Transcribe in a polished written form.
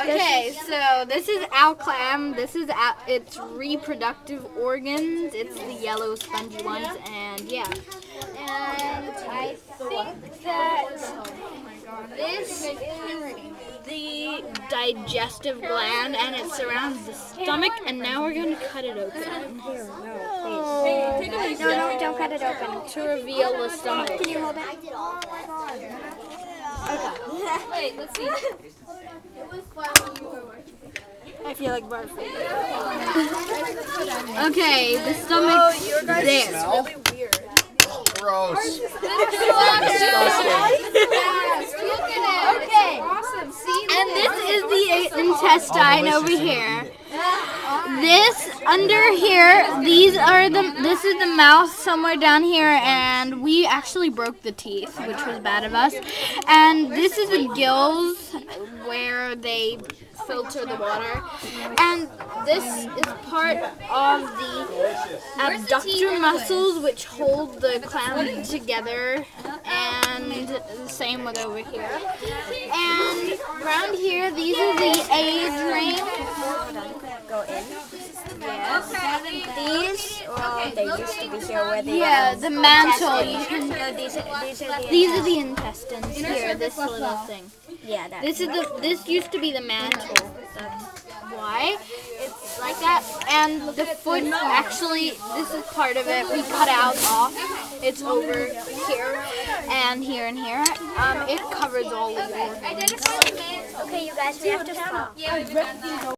Okay, so this is owl clam. This is its reproductive organs. It's the yellow spongy ones, and yeah. And I think that this is the digestive gland, and it surrounds the stomach. And now we're going to cut it open. No, don't cut it open. To reveal the stomach. Can you hold it? Wait, let's see. I feel like barfing. Okay, the stomach's there. Gross. Okay. And this is the intestine over here. This under here, this is the mouth somewhere down here, and we actually broke the teeth, which was bad of us. And this is the gills where they filter the water. And this is part of the abductor muscles, which hold the clam together, and the same with over here. And around here, these are the age range. Go in. Yes. These, well, they used to be here where they the mantle. You can. No, these are the These are the intestines here. This little thing. Yeah, that. This used to be the mantle. That's why it's like that. And the foot, actually, this is part of it. We cut out off. It's over here and here and here. It covers all the organs. Okay, you guys, we have to stop.